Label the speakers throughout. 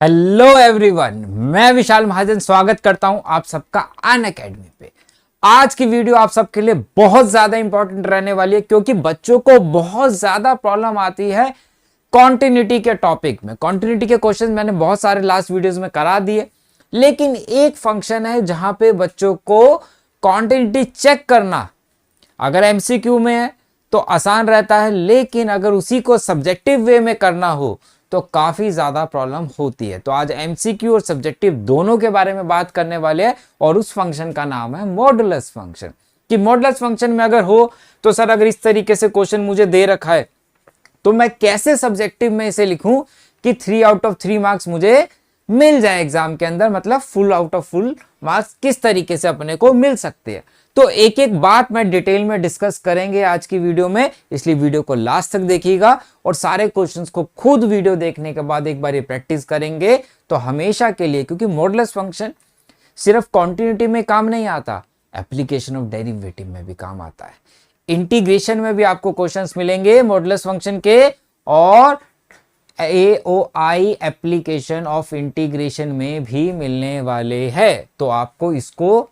Speaker 1: Hello everyone, मैं विशाल महाजन स्वागत करता हूं आप सबका अनअकैडमी पे। आज की वीडियो आप सबके लिए बहुत ज्यादा इंपॉर्टेंट रहने वाली है क्योंकि बच्चों को बहुत ज्यादा प्रॉब्लम आती है कॉन्टिन्यूटी के टॉपिक में। कॉन्टिन्यूटी के क्वेश्चन मैंने बहुत सारे लास्ट वीडियोस में करा दिए, लेकिन एक फंक्शन है जहां पे बच्चों को कॉन्टिन्यूटी चेक करना अगर एमसीक्यू में है तो आसान रहता है, लेकिन अगर उसी को सब्जेक्टिव वे में करना हो तो काफी ज्यादा प्रॉब्लम होती है। तो आज एमसीक्यू और सब्जेक्टिव दोनों के बारे में बात करने वाले हैं और उस फंक्शन का नाम है मॉडुलस फंक्शन। कि मॉडुलस फंक्शन में अगर हो तो सर अगर इस तरीके से क्वेश्चन मुझे दे रखा है तो मैं कैसे सब्जेक्टिव में इसे लिखूं कि 3 आउट ऑफ 3 मार्क्स मुझे मिल जाए एग्जाम के अंदर, मतलब full out of full marks किस तरीके से अपने को मिल सकते हैं। तो एक एक बात मैं डिटेल में डिस्कस करेंगे आज की वीडियो में, इसलिए वीडियो को लास्ट तक देखिएगा और सारे क्वेश्चंस को खुद वीडियो देखने के बाद एक बार ये प्रैक्टिस करेंगे तो हमेशा के लिए, क्योंकि मॉडुलस फंक्शन सिर्फ कॉन्टिन्यूटी में काम नहीं आता, एप्लीकेशन ऑफ डेरिवेटिव में भी काम आता है। इंटीग्रेशन में भी आपको क्वेश्चंस मिलेंगे मॉडुलस फंक्शन के, और AOI एप्लीकेशन ऑफ इंटीग्रेशन में भी मिलने वाले हैं। तो आपको इसको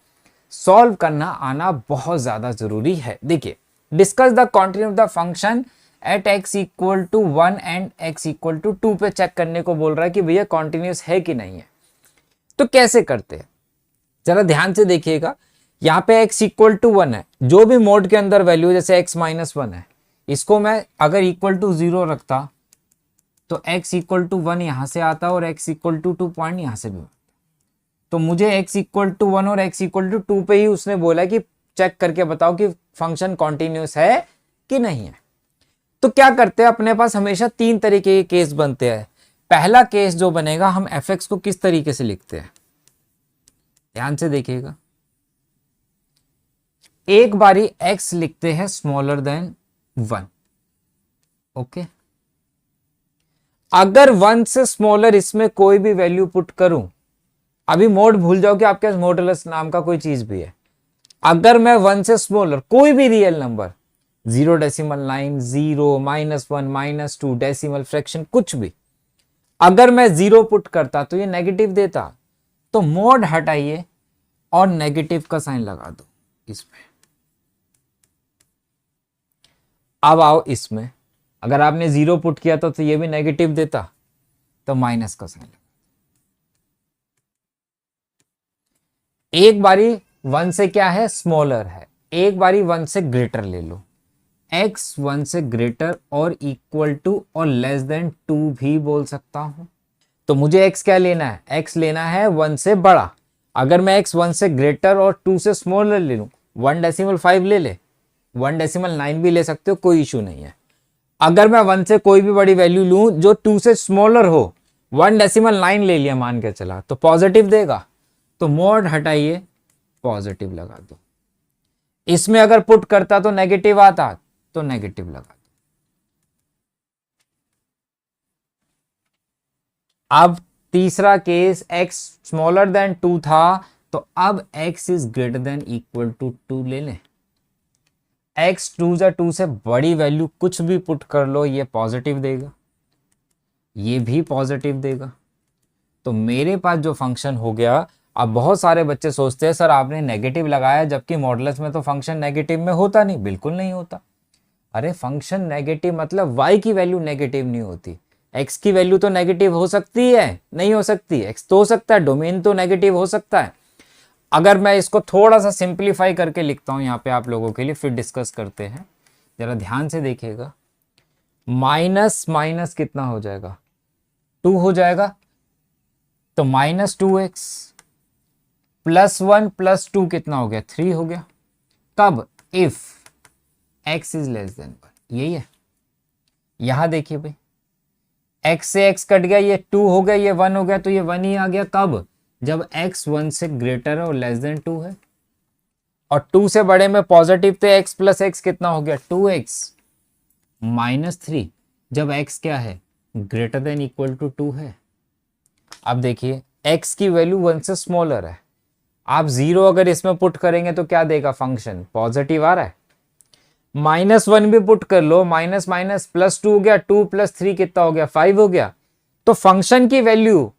Speaker 1: सॉल्व करना आना बहुत ज्यादा जरूरी है। देखिए, discuss the continuity of the function at x equal to 1 and x equal to 2 पे चेक करने को बोल रहा है कि भैया कॉन्टिन्यूस है कि नहीं है। तो कैसे करते हैं जरा ध्यान से देखिएगा। यहाँ पे x इक्वल टू 1 है, जो भी मोड के अंदर वैल्यू जैसे x माइनस 1 है, इसको मैं अगर इक्वल टू 0 रखता तो x इक्वल टू 1 यहां से आता और x इक्वल टू 2 पॉइंट यहां से भी। तो मुझे x इक्वल टू 1 और x इक्वल टू 2 पे ही उसने बोला कि चेक करके बताओ कि फंक्शन कॉन्टिन्यूस है कि नहीं है। तो क्या करते हैं, अपने पास हमेशा 3 तरीके के केस बनते हैं। पहला केस जो बनेगा, हम fx को किस तरीके से लिखते हैं, ध्यान से देखिएगा। एक बारी x लिखते हैं स्मॉलर देन 1, ओके। अगर 1 से स्मॉलर इसमें कोई भी वैल्यू पुट करूं, अभी मोड भूल जाओ कि आपके पास मॉडुलस नाम का कोई चीज भी है। अगर मैं 1 से स्मॉलर कोई भी रियल नंबर 0.9, 0, -1, -2, डेसिमल फ्रैक्शन कुछ भी, अगर मैं 0 पुट करता तो ये नेगेटिव देता। तो मोड हटाइए और नेगेटिव का साइन लगा दो इसमें। अब आओ इसमें, अगर आपने 0 पुट किया तो ये भी नेगेटिव देता, तो माइनस का साइन लगा। एक बारी 1 से क्या है, स्मॉलर है, एक बारी 1 से ग्रेटर ले लो। x 1 से ग्रेटर और इक्वल टू और लेस देन 2 भी बोल सकता हूं। तो मुझे x क्या लेना है, x लेना है 1 से बड़ा। अगर मैं x 1 से ग्रेटर और 2 से स्मॉलर ले लूं, 1.5 ले ले, 1.9 भी ले सकते हो, कोई इशू नहीं है। अगर मैं 1 से कोई भी बड़ी वैल्यू लूं जो 2 से स्मॉलर हो, 1.9 ले लिया मान के चला, तो पॉजिटिव देगा। तो मोड हटाइए, पॉजिटिव लगा दो। इसमें अगर पुट करता तो नेगेटिव आता, तो नेगेटिव लगा दो। अब तीसरा केस, x स्मॉलर देन 2 था, तो अब x is greater than equal to 2 ले लें। x 2 से बड़ी वैल्यू कुछ भी पुट कर लो, ये पॉजिटिव देगा, ये भी पॉजिटिव देगा। तो मेरे पास जो फंक्शन हो गया, अब बहुत सारे बच्चे सोचते हैं सर आपने नेगेटिव लगाया, जबकि मॉडुलस में तो फंक्शन नेगेटिव में होता नहीं, बिल्कुल नहीं होता। अरे फंक्शन नेगेटिव मतलब y की वैल्यू नेगेटिव नहीं होती, x की वैल्यू तो नेगेटिव हो सकती है, नहीं हो सकती, x तो हो सकता है, डोमेन तो नेगेटिव हो सकता है। अगर मैं इसको थोड़ा सा सिंप्लीफाई करके लिखता हूं यहाँ पे आप लोगों के लिए, फिर डिस्कस करते हैं, जरा ध्यान से देखिएगा। माइनस माइनस कितना हो जाएगा, 2 हो जाएगा, तो -2x +1 + 2 कितना हो गया, 3 हो गया। कब, if x is less than 1, यही है। यहां देखिए भाई, x से x कट गया, ये 2 हो गया, ये 1 हो गया, तो ये 1 ही आ गया। कब, जब x 1 से ग्रेटर है और लेस देन 2 है, और 2 से बड़े में पॉजिटिव थे, x + x कितना हो गया, 2x -3, जब x क्या है, ग्रेटर देन इक्वल टू 2 है। अब देखिए x की वैल्यू 1 से स्मॉलर है, आप 0 अगर इसमें पुट करेंगे तो क्या देगा, फंक्शन पॉजिटिव आ रहा है। -1 भी पुट कर लो, माइनस +2 हो गया, 2 + 3 कितना हो गया, 5 हो गया। तो फंक्शन की वैल्यू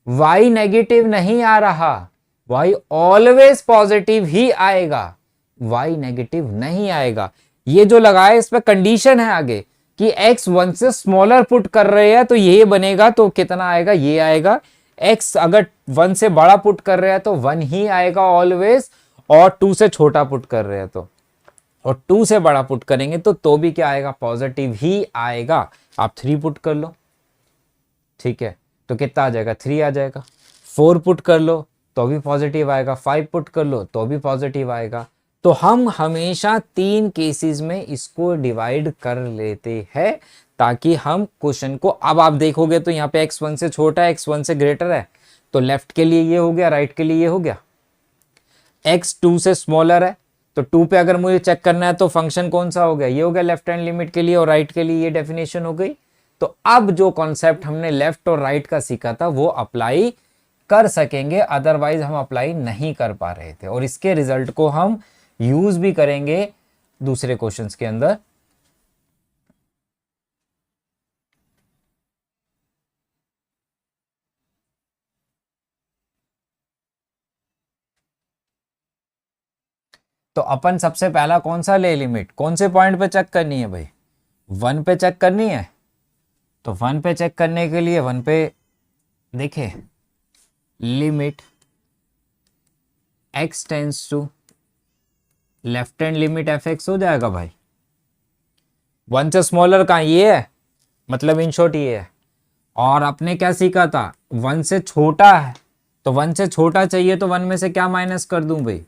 Speaker 1: y नेगेटिव नहीं आ रहा, y ऑलवेज पॉजिटिव ही आएगा, y नेगेटिव नहीं आएगा। ये जो लगाए इस पे कंडीशन है आगे कि x 1 से स्मॉलर पुट कर रहे हैं तो ये बनेगा, तो कितना आएगा, ये आएगा। x अगर 1 से बड़ा पुट कर रहे हैं तो 1 ही आएगा ऑलवेज, और 2 से छोटा पुट कर रहे हैं तो, और 2 से बड़ा पुट करेंगे तो भी क्या आएगा, पॉजिटिव ही आएगा। आप 3 पुट कर लो, ठीक है, तो कितना आ जाएगा, 3 आ जाएगा। 4 पुट कर लो तो भी पॉजिटिव आएगा, 5 पुट कर लो तो भी पॉजिटिव आएगा। तो हम हमेशा 3 केसेस में इसको डिवाइड कर लेते हैं ताकि हम क्वेश्चन को, अब आप देखोगे तो यहाँ पे x 1 से छोटा है, x 1 से ग्रेटर है, तो लेफ्ट के लिए ये हो गया, राइट के लिए ये हो गया। x 2 से स्मॉलर है तो 2 पे अगर मुझे चेक करना है तो फंक्शन कौन सा हो गया, ये हो गया लेफ्ट हैंड लिमिट के लिए, और राइट के लिए ये डेफिनेशन हो गई। तो अब जो कॉन्सेप्ट हमने लेफ्ट और राइट का सीखा था वो अप्लाई कर सकेंगे, अदरवाइज हम अप्लाई नहीं कर पा रहे थे, और इसके रिजल्ट को हम यूज भी करेंगे दूसरे क्वेश्चंस के अंदर। तो अपन सबसे पहला कौन सा ले लिमिट, कौन से पॉइंट पे चेक करनी है भाई, 1 पे चेक करनी है। तो 1 पे चेक करने के लिए 1 पे देखे limit x tends to left hand limit fx हो जाएगा भाई। 1 से स्मॉलर कहाँ, ये है, मतलब इन शॉर्ट ये है। और आपने क्या सीखा था, 1 से छोटा है तो 1 से छोटा चाहिए तो 1 में से क्या माइनस कर दूं भाई,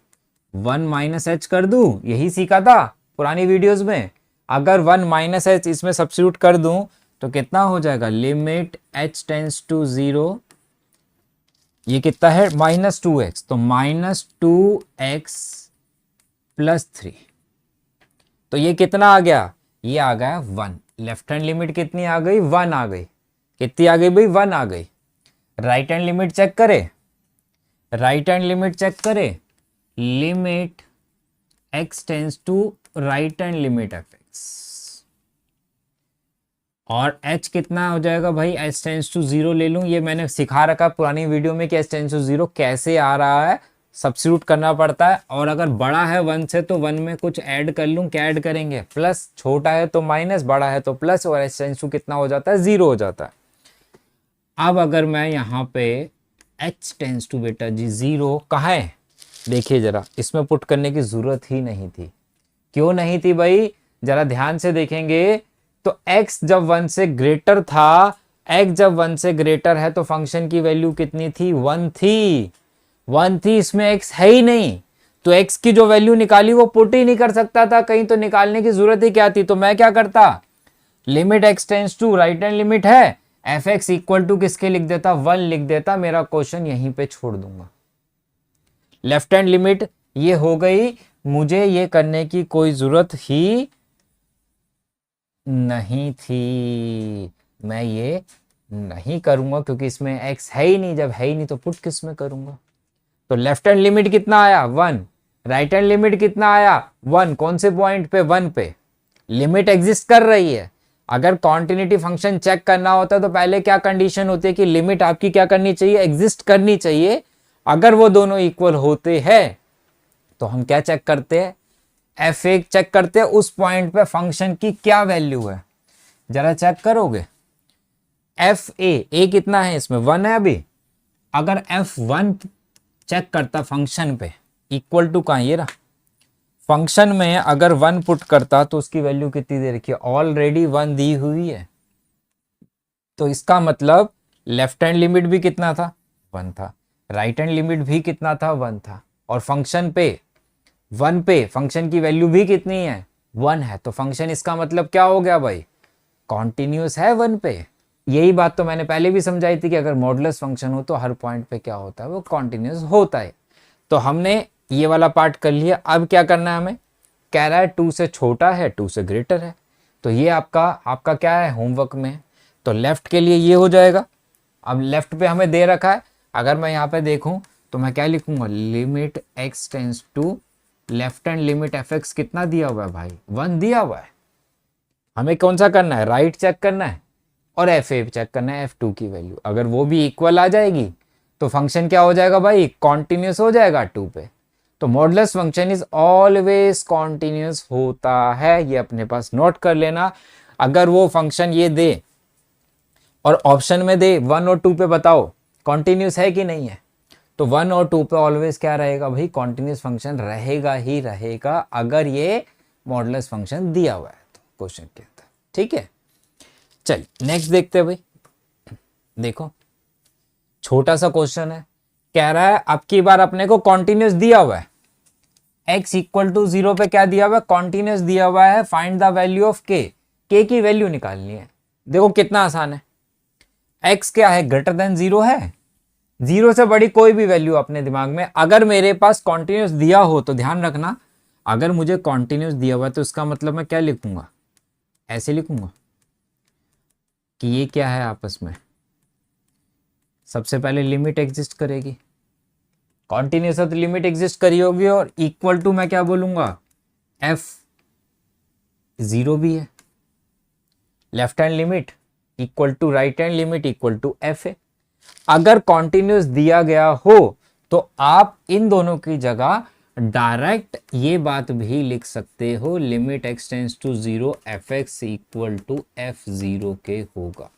Speaker 1: 1 माइनस एच कर दूं, यही सीखा था पुरानी वीडियोस में। अगर 1 माइनस एच इसमें सब्स्टिट्यूट कर दूं तो कितना हो जाएगा, लिमिट h टेंस टू 0, ये कितना है -2x, तो -2x प्लस 3, तो ये कितना आ गया, ये आ गया 1। लेफ्ट हैंड लिमिट कितनी आ गई, 1 आ गई। कितनी आ गई भाई, 1 आ गई। राइट हैंड लिमिट चेक करे, राइट हैंड लिमिट चेक करे, limit x tends to right hand limit fx, और h कितना हो जाएगा भाई, h टेंस टू 0 ले लूं, ये मैंने सिखा रखा पुरानी वीडियो में कि h टेंस टू 0 कैसे आ रहा है, सब्स्टिट्यूट करना पड़ता है। और अगर बड़ा है 1 से तो 1 में कुछ ऐड कर लूं, क्या ऐड करेंगे, प्लस, छोटा है तो माइनस, बड़ा है तो प्लस, और h टेंस टू कितना हो जाता है, 0 हो जाता है। अब अगर मैं यहाँ पे h टेंस टू बेटा जी 0 कहाँ है, देखिए जरा, इसमें पुट करने की जरूरत ही नहीं थी। क्यों नहीं थी भाई, जरा ध्यान से देखेंगे तो x जब 1 से ग्रेटर था, x जब 1 से ग्रेटर है तो फंक्शन की वैल्यू कितनी थी, 1 थी, 1 थी, इसमें x है ही नहीं, तो x की जो वैल्यू निकाली वो पुट ही नहीं कर सकता था कहीं, तो निकालने की जरूरत ही क्या थी। तो मैं क्या करता, limit x tends to right hand limit है, fx इक्वल टू किसके लिख देता, 1 लिख देता, मेरा क्वेश्चन यहीं पे छोड़ दूंगा। लेफ्ट हैंड लिमिट ये हो गई, मुझे ये करने की कोई जरूरत ही नहीं थी, मैं ये नहीं करूंगा क्योंकि इसमें x है ही नहीं, जब है ही नहीं तो पुट किस में करूंगा। तो लेफ्ट हैंड लिमिट कितना आया, 1, राइट हैंड लिमिट कितना आया, 1, कौन से पॉइंट पे, 1 पे। लिमिट एग्जिस्ट कर रही है, अगर कॉन्टिन्यूटी फंक्शन चेक करना होता तो पहले क्या कंडीशन होती है कि लिमिट आपकी क्या करनी चाहिए, एग्जिस्ट करनी चाहिए। अगर वो दोनों इक्वल होते हैं तो हम क्या चेक करते हैं, f चेक करते हैं, उस पॉइंट पे फंक्शन की क्या वैल्यू है, जरा चेक करोगे। a कितना है इसमें, 1 है अभी। अगर f1 चेक करता फंक्शन पे, इक्वल टू कहाँ, ये रहा, फंक्शन में अगर 1 पुट करता तो उसकी वैल्यू कितनी दे रखी है, ऑलरेडी 1 दी हुई है। तो इसका मतलब लेफ्ट हैंड लिमिट भी कितना था, 1 था, राइट हैंड लिमिट भी कितना था, 1 था, और फंक्शन पे 1 पे फंक्शन की वैल्यू भी कितनी है, 1 है। तो फंक्शन इसका मतलब क्या हो गया भाई, कॉन्टिन्यूस है 1 पे। यही बात तो मैंने पहले भी समझाई थी कि अगर मॉडुलस फंक्शन हो तो हर पॉइंट पे क्या होता है, वो कॉन्टिन्यूस होता है। तो हमने ये वाला पार्ट कर लिया। अब क्या करना है हमें, कह रहा है 2 से छोटा है, 2 से ग्रेटर है, तो ये आपका क्या है, होमवर्क में। तो लेफ्ट के लिए ये हो जाएगा। अब लेफ्ट पे हमें दे रखा है, अगर मैं यहाँ पे देखूं तो मैं क्या लिखूंगा, limit x tends to left hand limit fx कितना दिया हुआ है भाई, 1 दिया हुआ है। हमें कौन सा करना है, राइट चेक करना है और fa चेक करना है, f2 की वैल्यू। अगर वो भी इक्वल आ जाएगी तो फंक्शन क्या हो जाएगा भाई, कॉन्टिन्यूस हो जाएगा 2 पे। तो modulus function is always continuous होता है, ये अपने पास नोट कर लेना। अगर वो फंक्शन ये दे और ऑप्शन में दे 1 और 2 पे बताओ कॉन्टिन्यूस है कि नहीं है, तो 1 और 2 पे ऑलवेज क्या रहेगा भाई, कॉन्टिन्यूस फंक्शन रहेगा ही रहेगा, अगर ये मॉडुलस फंक्शन दिया हुआ है तो क्वेश्चन के अंदर। ठीक है, चलिए नेक्स्ट देखते हैं भाई। देखो छोटा सा क्वेश्चन है, कह रहा है अब की बार अपने को कॉन्टिन्यूस दिया हुआ है, x इक्वल टू 0 पे क्या दिया हुआ है, कॉन्टिन्यूस दिया हुआ है, find the value of k की वैल्यू निकालनी है। देखो कितना आसान है, x क्या है, ग्रेटर देन 0 है, 0 से बड़ी कोई भी वैल्यू अपने दिमाग में, अगर मेरे पास कॉन्टिन्यूस दिया हो तो ध्यान रखना, अगर मुझे कॉन्टिन्यूस दिया हुआ है तो इसका मतलब मैं क्या लिखूंगा, ऐसे लिखूंगा कि ये क्या है आपस में, सबसे पहले लिमिट एग्जिस्ट करेगी, कॉन्टिन्यूस है तो लिमिट एग्जिस्ट करी होगी, और इक्वल टू मैं क्या बोलूंगा, f 0 भी है, left hand limit equal to right hand limit equal to f है। अगर कॉन्टिन्यूस दिया गया हो तो आप इन दोनों की जगह डायरेक्ट ये बात भी लिख सकते हो, limit x tends to 0 fx equal to f0 के होगा,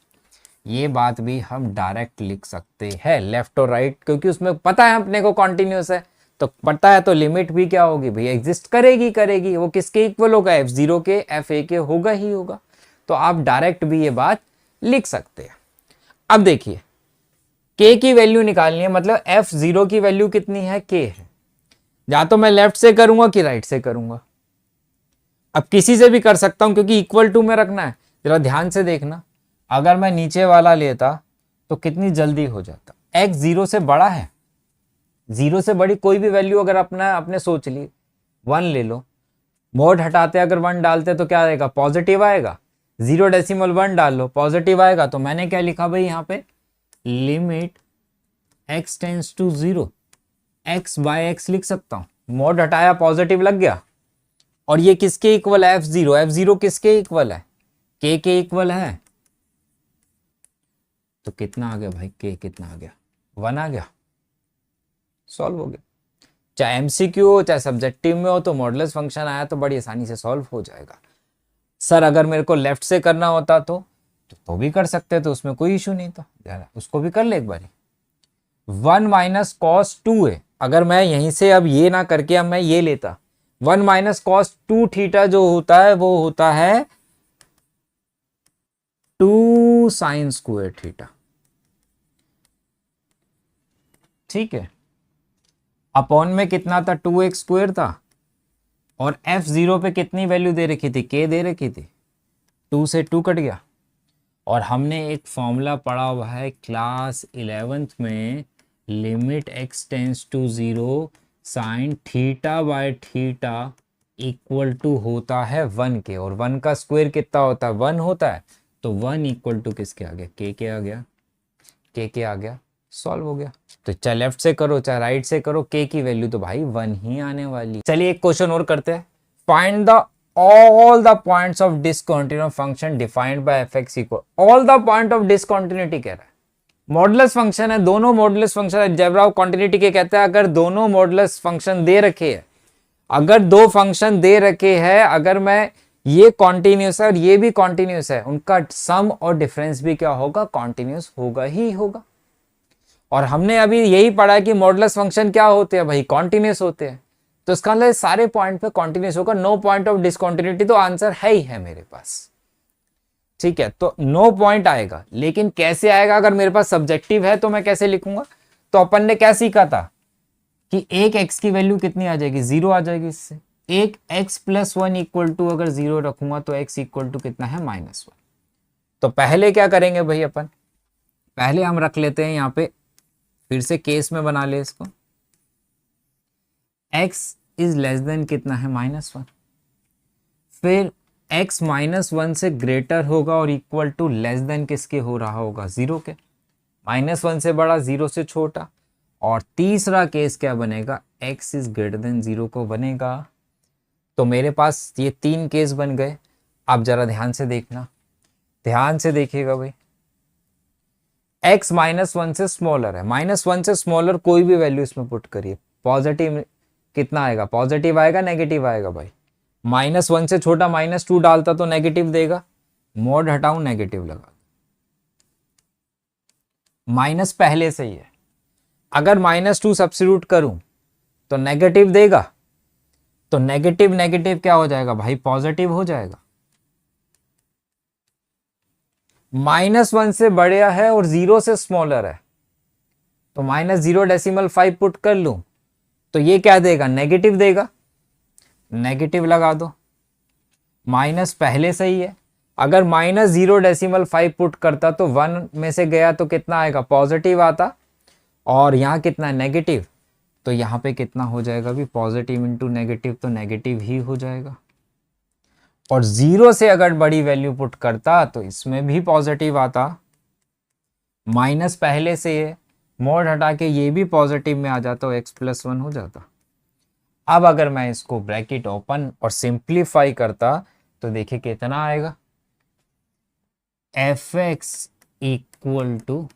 Speaker 1: ये बात भी हम डायरेक्ट लिख सकते हैं, लेफ्ट और राइट, क्योंकि उसमें पता है अपने को कॉन्टिन्यूस है, तो पता है तो लिमिट भी क्या होगी भाई, एग्जिस्ट करेगी, वो किसके इक्वल होगा, f0 के, fa के होगा ही होगा, तो आप डायरेक्ट भी ये बात लिख सकते हैं। अब देखिए k की वैल्यू निकालनी है, मतलब f0 की वैल्यू कितनी है, k है, या तो मैं लेफ्ट से करूंगा कि राइट से करूंगा, अब किसी से भी कर सकता हूं क्योंकि इक्वल टू में रखना है। जरा ध्यान से देखना, अगर मैं नीचे वाला लेता तो कितनी जल्दी हो जाता, x 0 से बड़ा है, 0 से बड़ी कोई भी वैल्यू अगर अपने सोच ली, 1 ले लो, मोड हटाते अगर 1 डालते तो क्या आएगा, पॉजिटिव आएगा, 0.1 डाल लो पॉजिटिव आएगा, तो मैंने क्या लिखा भाई यहाँ पे, limit x tends to 0 x by x लिख सकता हूं, मोड हटाया पॉजिटिव लग गया, और ये किसके इक्वल है, f0 किसके इक्वल है, k के इक्वल है, तो कितना आ गया भाई, k कितना आ गया, 1 आ गया, सॉल्व हो गया। चाहे एमसीक्यू हो चाहे सब्जेक्टिव में हो, तो मॉडुलस फंक्शन आया तो बड़ी आसानी से सॉल्व हो जाएगा। सर अगर मेरे को लेफ्ट से करना होता तो भी कर सकते, तो उसमें कोई इशू नहीं था, उसको भी कर ले एक बारी। 1 माइनस कॉस 2 है, अगर मैं यहीं से अब ये ना करके अब मैं ये लेता, 1 माइनस कॉस 2 थीटा जो होता है वो होता है 2 साइन स्क्वायर थीटा, ठीक है, अपॉन में कितना था, 2x स्क्वायर था, और f0 पे कितनी वैल्यू दे रखी थी, k दे रखी थी, 2 से 2 कट गया, और हमने एक फॉर्मूला पढ़ा हुआ है क्लास 11th में, limit x tends to 0 sine theta by theta equal to होता है 1 के, और 1 का स्क्वायर कितना होता है, 1 होता है, तो 1 इक्वल टू किसके आ गया, के आ गया, के आ गया, सॉल्व हो गया। तो चाहे लेफ्ट से करो चाहे राइट से करो, के की वैल्यू तो भाई 1 ही आने वाली। चलिए एक क्वेश्चन और करते हैं, find the all the points of discontinuous function defined by fx equal, all the point of discontinuity कह रहा है, मॉडुलस फंक्शन है, दोनों modulus function algebra of continuity के कहते हैं, अगर दोनों मॉडुलस फंक्शन दे रखे हैं, अगर दो फंक्शन दे रखे हैं, अगर मैं ये कॉन्टिन्यूस है और ये भी कॉन्टिन्यूस है, उनका सम और डिफरेंस भी क्या होगा, कॉन्टिन्यूस होगा ही होगा। और हमने अभी यही पढ़ा है कि मॉडुलस फंक्शन क्या होते हैं भाई, कॉन्टिन्यूस होते हैं, तो इसका मतलब सारे पॉइंट पे कॉन्टिन्यूस होगा, नो पॉइंट ऑफ डिसकॉन्टिन्यूटी, तो आंसर है ही है मेरे पास, ठीक है, तो नो पॉइंट आएगा। लेकिन कैसे आएगा, अगर मेरे पास सब्जेक्टिव है तो मैं कैसे लिखूंगा, तो अपन ने क्या सीखा था कि एक x की वैल्यू कितनी आ जाएगी, 0 आ जाएगी, इससे एक x प्लस 1 इक्वल टू अगर 0 रखूंगा तो x इक्वल टू कितना है, -1। तो पहले क्या करेंगे भाई, अपन पहले हम रख लेते हैं यहाँ पे, फिर से केस में बना ले इसको, x इज लेस देन कितना है, -1, फिर x -1 से ग्रेटर होगा और इक्वल टू लेस देन किसके हो रहा होगा, 0 के, -1 से बड़ा 0 से छोटा, और तीसरा केस क्या बनेगा, x इज ग्रेटर देन 0 को बनेगा। तो मेरे पास ये 3 केस बन गए। अब जरा ध्यान से देखना, ध्यान से देखिएगा भाई, x -1 से स्मॉलर है, -1 से स्मॉलर कोई भी वैल्यू इसमें पुट करिए, पॉजिटिव कितना आएगा, पॉजिटिव आएगा नेगेटिव आएगा भाई। -1 से छोटा -2 डालता तो नेगेटिव देगा, मोड हटाऊं नेगेटिव लगा, माइनस पहले से ही है, अगर -2 सब्स्टिट्यूट करूं तो नेगेटिव देगा, तो नेगेटिव नेगेटिव क्या हो जाएगा भाई, पॉजिटिव हो जाएगा। -1 से बड़ा है और 0 से स्मॉलर है, तो -0.5 पुट कर लूं तो ये क्या देगा, नेगेटिव देगा, नेगेटिव लगा दो, माइनस पहले से ही है, अगर -0.5 पुट करता तो 1 में से गया तो कितना आएगा, पॉजिटिव आता, और यहाँ कितना है, नेगेटिव, तो यहाँ पे कितना हो जाएगा भी, पॉजिटिव इंटू नेगेटिव, तो नेगेटिव ही हो जाएगा। और 0 से अगर बड़ी वैल्यू पुट करता तो इसमें भी पॉजिटिव आता, माइनस पहले से है, मोड हटा के ये भी पॉजिटिव में आ जाता, x+1 हो जाता। अब अगर मैं इसको ब्रैकेट ओपन और सिंप्लीफाई करता तो देखिए कितना आएगा, fx equal to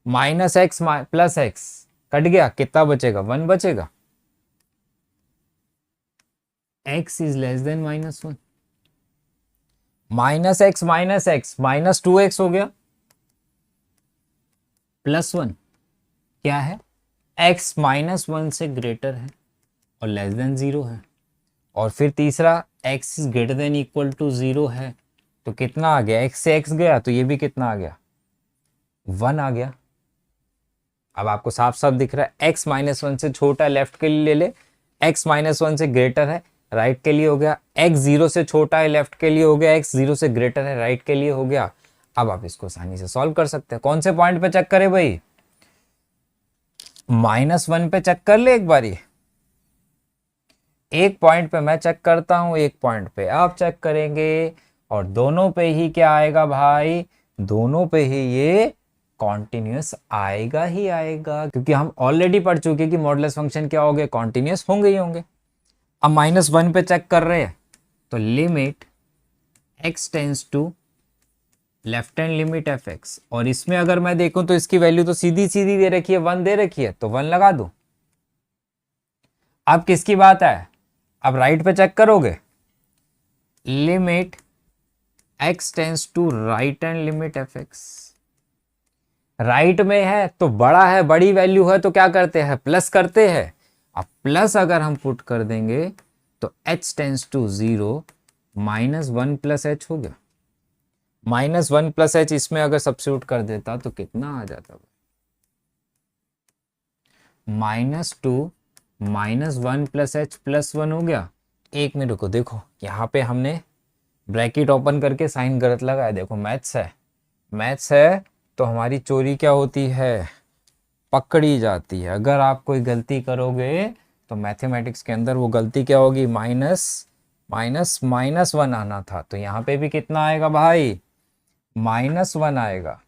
Speaker 1: -x plus x, cut गया, कितना बचेगा, 1 बचेगा, x is less than -1, -x -2x हो गया, +1 क्या है, x -1 से ग्रेटर है और लेस देन 0 है, और फिर तीसरा x is greater than equal to 0 है, तो कितना आ गया, x से x गया तो ये भी कितना आ गया, 1 आ गया। अब आपको साफ साफ दिख रहा है, x -1 से छोटा लेफ्ट के लिए ले ले, x -1 से ग्रेटर है राइट के लिए हो गया, x 0 से छोटा है लेफ्ट के लिए हो गया, x 0 से ग्रेटर है राइट के लिए हो गया। अब आप इसको आसानी से सॉल्व कर सकते हैं। कौन से पॉइंट पे चेक करें भाई, -1 पे चेक कर ले एक बारी, एक पॉइंट पे मैं चेक करता हूं, एक पॉइंट पे आप चेक करेंगे, और दोनों पे ही क्या आएगा भाई, दोनों पे ही ये कॉन्टिन्यूस आएगा ही आएगा, क्योंकि हम ऑलरेडी पढ़ चुके कि मॉडुलस फंक्शन क्या हो गए, कॉन्टिन्यूस होंगे ही होंगे। अब -1 पे चेक कर रहे हैं तो limit x tends to left hand limit fx, और इसमें अगर मैं देखूं तो इसकी वैल्यू तो सीधी सीधी दे रखी है, 1 दे रखी है, तो 1 लगा दूं। अब किसकी बात है, अब राइट पे चेक करोगे, limit x tends to right hand limit fx, right में है तो बड़ा है, बड़ी वैल्यू है तो क्या करते हैं, प्लस करते हैं। अब प्लस अगर हम पुट कर देंगे तो h tends to 0 -1 plus h हो गया, -1 प्लस h इसमें अगर सब्स्टिट्यूट कर देता तो कितना आ जाता, -2 -1 प्लस h +1 हो गया। एक मिनट रुको, देखो यहाँ पे हमने ब्रैकेट ओपन करके साइन गलत लगाया, देखो मैथ्स है, मैथ्स है तो हमारी चोरी क्या होती है, पकड़ी जाती है। अगर आप कोई गलती करोगे तो मैथमेटिक्स के अंदर वो गलती क्या होगी, -1 आना था, तो यहाँ पे भी कितना आएगा भाई, -1 आएगा,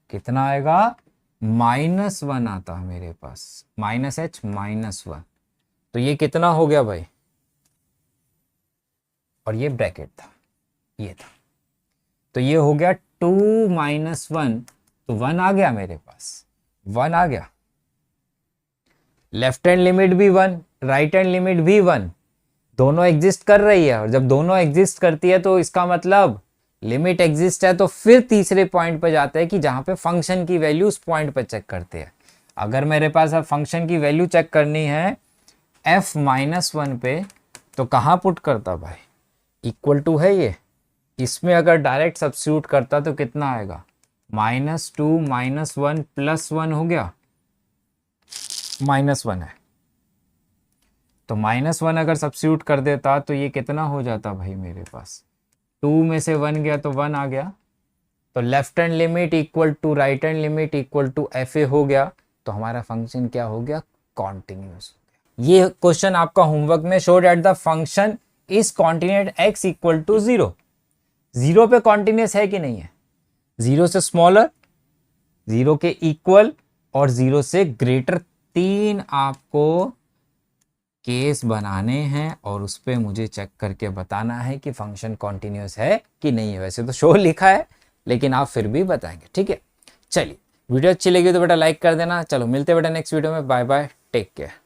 Speaker 1: कितना आएगा, -1 आता है मेरे पास, -h -1, तो ये कितना हो गया भाई, और ये ब्रैकेट था, ये था, तो ये हो गया 2 -1, तो 1 आ गया मेरे पास, 1 आ गया, लेफ्ट हैंड लिमिट भी 1, राइट हैंड लिमिट भी 1, दोनों एग्जिस्ट कर रही है, और जब दोनों एग्जिस्ट करती है तो इसका मतलब लिमिट एग्जिस्ट है, तो फिर तीसरे पॉइंट पे जाते हैं कि जहां पे फंक्शन की वैल्यू उस पॉइंट पे चेक करते हैं। अगर मेरे पास अब फंक्शन की वैल्यू चेक करनी है f -1 पे, तो कहाँ पुट करता भाई, इक्वल टू है ये, इसमें अगर डायरेक्ट सब्स्टिट्यूट करता तो कितना आएगा, -2 -1 +1 हो गया, -1 है, तो -1 अगर सब्स्टिट्यूट कर देता तो ये कितना हो जाता भाई मेरे पास, 2 में से 1 गया तो 1 आ गया, तो left hand limit equal to right hand limit equal to fa हो गया, तो हमारा फंक्शन क्या हो गया, कॉन्टिन्यूस हो गया। ये क्वेश्चन आपका होमवर्क में, show that the function is continuous x equal to 0, 0 पे कॉन्टिन्यूस है कि नहीं है, 0 से स्मॉलर, 0 के इक्वल और 0 से ग्रेटर, 3 आपको केस बनाने हैं और उस पर मुझे चेक करके बताना है कि फंक्शन कॉन्टिन्यूस है कि नहीं है। वैसे तो शो लिखा है, लेकिन आप फिर भी बताएंगे, ठीक है। चलिए वीडियो अच्छी लगी तो बेटा लाइक कर देना। चलो मिलते हैं बेटा नेक्स्ट वीडियो में, बाय बाय, टेक केयर।